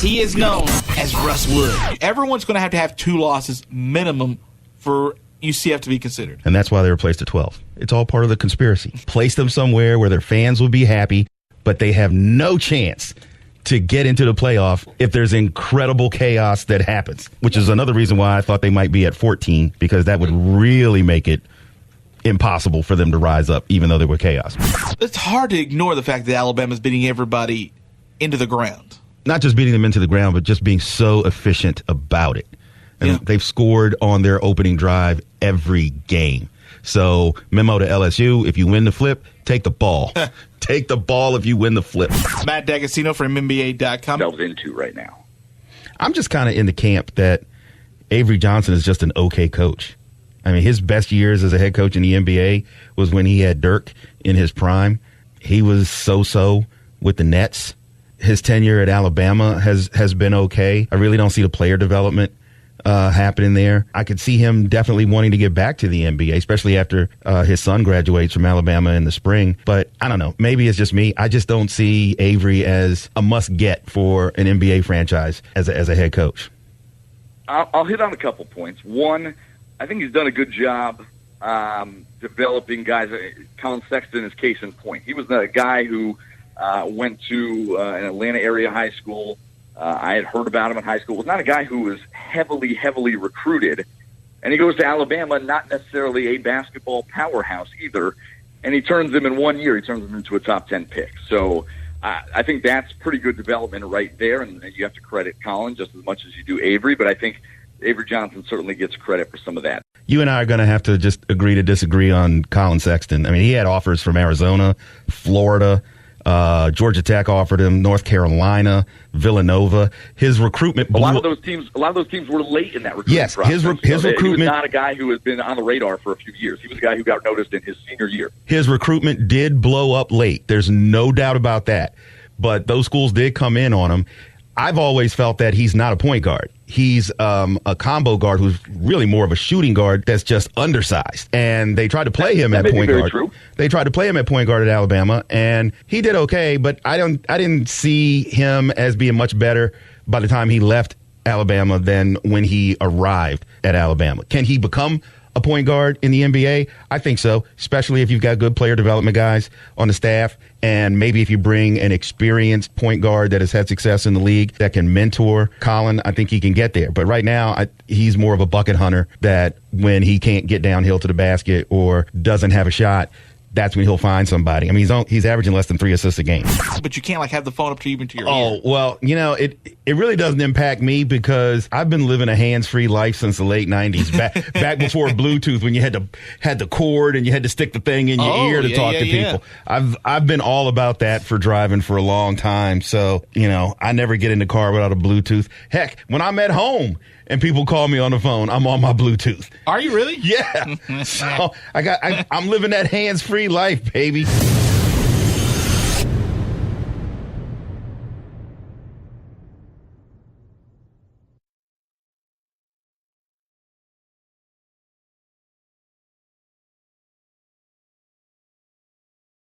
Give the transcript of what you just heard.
He is known as Russ Wood. Everyone's going to have 2 losses minimum for UCF to be considered. And that's why they were placed at 12. It's all part of the conspiracy. Place them somewhere where their fans will be happy, but they have no chance to get into the playoff if there's incredible chaos that happens, which is another reason why I thought they might be at 14, because that would really make it impossible for them to rise up, even though there were chaos. It's hard to ignore the fact that Alabama's beating everybody into the ground. Not just beating them into the ground, but just being so efficient about it. And they've scored on their opening drive every game. So, memo to LSU, if you win the flip, take the ball. Take the ball if you win the flip. Matt D'Agostino from NBA.com. Delves into right now. I'm just kind of in the camp that Avery Johnson is just an okay coach. I mean, his best years as a head coach in the NBA was when he had Dirk in his prime. He was so-so with the Nets. His tenure at Alabama has been okay. I really don't see the player development happening there. I could see him definitely wanting to get back to the NBA, especially after his son graduates from Alabama in the spring. But I don't know. Maybe it's just me. I just don't see Avery as a must-get for an NBA franchise as a head coach. I'll hit on a couple points. One, I think he's done a good job developing guys. Colin Sexton is case in point. He was a guy who went to an Atlanta area high school. I had heard about him in high school. Was not a guy who was heavily recruited. And he goes to Alabama, not necessarily a basketball powerhouse either. And he turns him in 1 year. He turns him into a top 10 pick. So I think that's pretty good development right there. And you have to credit Colin just as much as you do Avery. But I think Avery Johnson certainly gets credit for some of that. You and I are going to have to just agree to disagree on Colin Sexton. I mean, he had offers from Arizona, Florida, Georgia Tech offered him, North Carolina, Villanova. His recruitment blew. A lot of those teams were late in that recruitment process. His recruitment. He was not a guy who has been on the radar for a few years. He was a guy who got noticed in his senior year. His recruitment did blow up late. There's no doubt about that. But those schools did come in on him. I've always felt that he's not a point guard. He's a combo guard who's really more of a shooting guard that's just undersized. And they tried to play him at point guard. True. They tried to play him at point guard at Alabama, and he did okay, but I didn't see him as being much better by the time he left Alabama than when he arrived at Alabama. Can he become a point guard in the NBA? I think so, especially if you've got good player development guys on the staff, and maybe if you bring an experienced point guard that has had success in the league that can mentor Colin, I think he can get there. But right now, he's more of a bucket hunter that when he can't get downhill to the basket or doesn't have a shot, that's when he'll find somebody. I mean, he's averaging less than 3 assists a game. But you can't have the phone up to even to your ear. Oh, well, it really doesn't impact me because I've been living a hands-free life since the late 90s, back before Bluetooth, when you had the cord and you had to stick the thing in your ear to talk to people. I've been all about that for driving for a long time. So, I never get in the car without a Bluetooth. Heck, when I'm at home and people call me on the phone, I'm on my Bluetooth. Are you really? Yeah. So I'm living that hands-free life, baby.